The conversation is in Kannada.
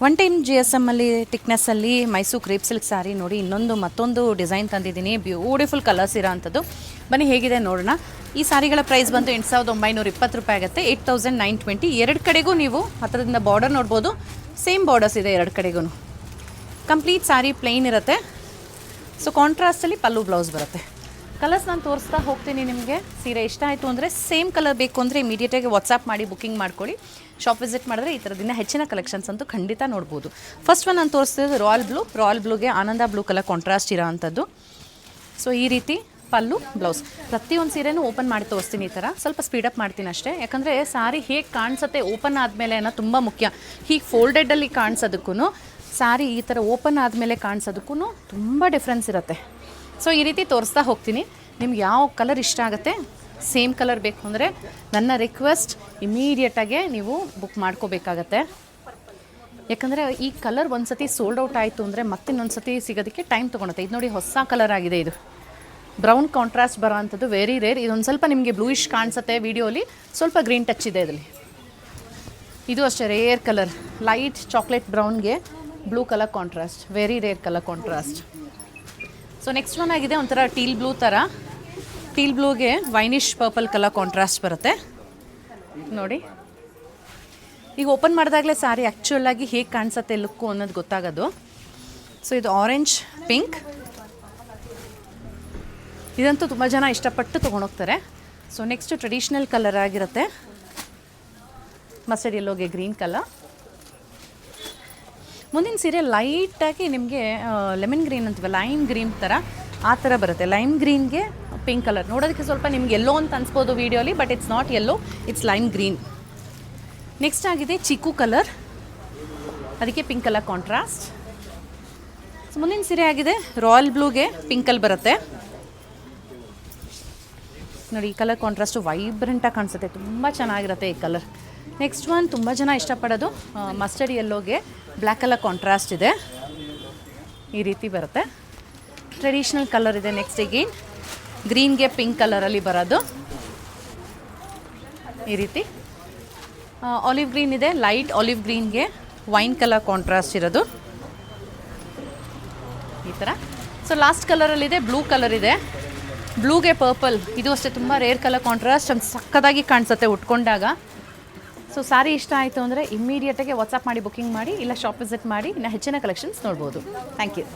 ಒನ್ ಟೈಮ್ GSM ಅಲ್ಲಿ ಥಿಕ್ನೆಸ್ಸಲ್ಲಿ ಮೈಸೂರು ಕ್ರೇಪ್ ಸಿಲ್ಕ್ ಸ್ಯಾರಿ ನೋಡಿ ಮತ್ತೊಂದು ಡಿಸೈನ್ ತಂದಿದ್ದೀನಿ. ಬ್ಯೂಟಿಫುಲ್ ಕಲರ್ಸ್ ಇರೋ ಅಂಥದ್ದು. ಬನ್ನಿ ಹೇಗಿದೆ ನೋಡೋಣ. ಈ ಸಾರಿಗಳ ಪ್ರೈಸ್ ಬಂದು 8,920 ರೂಪಾಯಿ ಆಗುತ್ತೆ. 8,920. ಎರಡು ಕಡೆಗೂ ನೀವು ಹತ್ತಿರದಿಂದ ಬಾರ್ಡರ್ ನೋಡ್ಬೋದು. ಸೇಮ್ ಬಾರ್ಡರ್ಸ್ ಇದೆ ಎರಡು ಕಡೆಗೂ. ಕಂಪ್ಲೀಟ್ ಸ್ಯಾರಿ ಪ್ಲೇನ್ ಇರುತ್ತೆ. ಸೊ ಕಾಂಟ್ರಾಸ್ಟಲ್ಲಿ ಪಲ್ಲು ಬ್ಲೌಸ್ ಬರುತ್ತೆ. ಕಲರ್ಸ್ ನಾನು ತೋರಿಸ್ತಾ ಹೋಗ್ತೀನಿ ನಿಮಗೆ. ಸೀರೆ ಇಷ್ಟ ಆಯಿತು ಅಂದರೆ ಸೇಮ್ ಕಲರ್ ಬೇಕು ಅಂದರೆ ಇಮಿಡಿಯೇಟಾಗಿ ವಾಟ್ಸಪ್ ಮಾಡಿ ಬುಕ್ಕಿಂಗ್ ಮಾಡ್ಕೊಳ್ಳಿ. ಶಾಪ್ ವಿಸಿಟ್ ಮಾಡಿದ್ರೆ ಈ ಥರದಿಂದ ಹೆಚ್ಚಿನ ಕಲೆಕ್ಷನ್ಸ್ ಅಂತೂ ಖಂಡಿತ ನೋಡ್ಬೋದು. ಫಸ್ಟ್ ಒನ್ ನಾನು ತೋರಿಸ್ತಿದ್ದು ರಾಯಲ್ ಬ್ಲೂಗೆ ಆನಂದ ಬ್ಲೂ ಕಲರ್ ಕಾಂಟ್ರಾಸ್ಟ್ ಇರೋ ಅಂಥದ್ದು. ಸೊ ಈ ರೀತಿ ಪಲ್ಲು ಬ್ಲೌಸ್. ಪ್ರತಿಯೊಂದು ಸೀರೆನೂ ಓಪನ್ ಮಾಡಿ ತೋರಿಸ್ತೀನಿ. ಈ ಥರ ಸ್ವಲ್ಪ ಸ್ಪೀಡಪ್ ಮಾಡ್ತೀನಿ ಅಷ್ಟೇ, ಯಾಕಂದರೆ ಸಾರಿ ಹೇಗೆ ಕಾಣಿಸುತ್ತೆ ಓಪನ್ ಆದಮೇಲೆ ಅನ್ನೋ ತುಂಬ ಮುಖ್ಯ. ಹೀಗೆ ಫೋಲ್ಡೆಡಲ್ಲಿ ಕಾಣಿಸೋದಕ್ಕೂ ಸಾರಿ ಈ ಥರ ಓಪನ್ ಆದಮೇಲೆ ಕಾಣಿಸೋದಕ್ಕೂ ತುಂಬ ಡಿಫ್ರೆನ್ಸ್ ಇರುತ್ತೆ. ಸೊ ಈ ರೀತಿ ತೋರಿಸ್ತಾ ಹೋಗ್ತೀನಿ. ನಿಮ್ಗೆ ಯಾವ ಕಲರ್ ಇಷ್ಟ ಆಗುತ್ತೆ, ಸೇಮ್ ಕಲರ್ ಬೇಕು ಅಂದರೆ ನನ್ನ ರಿಕ್ವೆಸ್ಟ್ ಇಮಿಡಿಯೇಟಾಗೆ ನೀವು ಬುಕ್ ಮಾಡ್ಕೋಬೇಕಾಗತ್ತೆ. ಯಾಕಂದರೆ ಈ ಕಲರ್ ಒಂದು ಸತಿ ಸೋಲ್ಡ್ ಔಟ್ ಆಯಿತು ಅಂದರೆ ಮತ್ತೆ ಇನ್ನೊಂದು ಸತಿ ಸಿಗೋದಕ್ಕೆ ಟೈಮ್ ತೊಗೊಳುತ್ತೆ. ಇದು ನೋಡಿ ಹೊಸ ಕಲರ್ ಆಗಿದೆ. ಇದು ಬ್ರೌನ್ ಕಾಂಟ್ರಾಸ್ಟ್ ಬರೋ ಅಂಥದ್ದು ವೆರಿ ರೇರ್. ಇದೊಂದು ಸ್ವಲ್ಪ ನಿಮಗೆ ಬ್ಲೂಯಿಶ್ ಕಾಣಿಸುತ್ತೆ ವಿಡಿಯೋಲಿ, ಸ್ವಲ್ಪ ಗ್ರೀನ್ ಟಚ್ ಇದೆ ಇದರಲ್ಲಿ. ಇದು ಅಷ್ಟೇ ರೇರ್ ಕಲರ್. ಲೈಟ್ ಚಾಕ್ಲೇಟ್ ಬ್ರೌನ್ಗೆ blue colour contrast, very rare colour contrast. So next one ಆಗಿದೆ ಒಂಥರ ಟೀಲ್ ಬ್ಲೂ ಥರ. ಟೀಲ್ ಬ್ಲೂಗೆ ವೈನಿಶ್ ಪರ್ಪಲ್ ಕಲರ್ ಕಾಂಟ್ರಾಸ್ಟ್ ಬರುತ್ತೆ ನೋಡಿ. ಈಗ ಓಪನ್ ಮಾಡಿದಾಗಲೇ ಸಾರಿ ಆ್ಯಕ್ಚುಲಾಗಿ ಹೇಗೆ ಕಾಣಿಸುತ್ತೆ ಲುಕ್ಕು ಅನ್ನೋದು ಗೊತ್ತಾಗೋದು. ಸೊ ಇದು ಆರೆಂಜ್ ಪಿಂಕ್. ಇದಂತೂ ತುಂಬ ಜನ ಇಷ್ಟಪಟ್ಟು ತೊಗೊಂಡೋಗ್ತಾರೆ. ಸೊ ನೆಕ್ಸ್ಟ್ ಟ್ರೆಡಿಷ್ನಲ್ ಕಲರ್ ಆಗಿರುತ್ತೆ. ಮಸ್ಟರ್ಡ್ ಯೆಲ್ಲೋಗೆ ಗ್ರೀನ್ ಕಲರ್. ಮುಂದಿನ ಸೀರೆ ಲೈಟಾಗಿ ನಿಮಗೆ ಲೆಮನ್ ಗ್ರೀನ್ ಅಂತೀವಿ, ಲೈಮ್ ಗ್ರೀನ್ ಥರ ಆ ಥರ ಬರುತ್ತೆ. ಲೈಮ್ ಗ್ರೀನ್ಗೆ ಪಿಂಕ್ ಕಲರ್ ನೋಡೋದಕ್ಕೆ ಸ್ವಲ್ಪ ನಿಮ್ಗೆ ಎಲ್ಲೋ ಅಂತ ಅನ್ಸ್ಬೋದು ವೀಡಿಯೋಲಿ, but it's not yellow, it's lime green. Next ಆಗಿದೆ ಚೀಕು ಕಲರ್, ಅದಕ್ಕೆ ಪಿಂಕ್ ಕಲರ್ ಕಾಂಟ್ರಾಸ್ಟ್. ಸೊ ಮುಂದಿನ ಸೀರೆ ಆಗಿದೆ ರಾಯಲ್ ಬ್ಲೂಗೆ ಪಿಂಕಲ್ಲಿ ಬರುತ್ತೆ ನೋಡಿ. ಈ ಕಲರ್ ಕಾಂಟ್ರಾಸ್ಟು ವೈಬ್ರೆಂಟಾಗಿ ಕಾಣಿಸುತ್ತೆ, ತುಂಬ ಚೆನ್ನಾಗಿರುತ್ತೆ ಈ ಕಲರ್. ನೆಕ್ಸ್ಟ್ ಒನ್ ತುಂಬ ಜನ ಇಷ್ಟಪಡೋದು ಮಸ್ಟರ್ಡ್ ಯೆಲ್ಲೋಗೆ ಬ್ಲ್ಯಾಕ್ ಕಲರ್ ಕಾಂಟ್ರಾಸ್ಟ್ ಇದೆ. ಈ ರೀತಿ ಬರುತ್ತೆ. ಟ್ರೆಡಿಷ್ನಲ್ ಕಲರ್ ಇದೆ. ನೆಕ್ಸ್ಟ್ ಅಗೇನ್ ಗ್ರೀನ್ಗೆ ಪಿಂಕ್ ಕಲರಲ್ಲಿ ಬರೋದು ಈ ರೀತಿ. ಆಲಿವ್ ಗ್ರೀನ್ ಇದೆ, ಲೈಟ್ ಆಲಿವ್ ಗ್ರೀನ್ಗೆ ವೈನ್ ಕಲರ್ ಕಾಂಟ್ರಾಸ್ಟ್ ಇರೋದು ಈ ಥರ. ಸೊ ಲಾಸ್ಟ್ ಕಲರಲ್ಲಿದೆ ಬ್ಲೂ ಕಲರ್ ಇದೆ, ಬ್ಲೂಗೆ ಪರ್ಪಲ್. ಇದು ಅಷ್ಟೇ ತುಂಬ ರೇರ್ ಕಲರ್ ಕಾಂಟ್ರಾಸ್ಟ್, ಒಂದು ಸಕ್ಕದಾಗಿ ಕಾಣಿಸುತ್ತೆ ಉಟ್ಕೊಂಡಾಗ. ಸೊ ಸಾರಿ ಇಷ್ಟ ಆಯಿತು ಅಂದರೆ ಇಮ್ಮಿಡಿಯೇಟಾಗಿ ವಾಟ್ಸಪ್ ಮಾಡಿ ಬುಕ್ಕಿಂಗ್ ಮಾಡಿ, ಇಲ್ಲ ಶಾಪ್ ವಿಸಿಟ್ ಮಾಡಿ ಇನ್ನು ಹೆಚ್ಚಿನ ಕಲೆಕ್ಷನ್ಸ್ ನೋಡ್ಬೋದು. Thank you.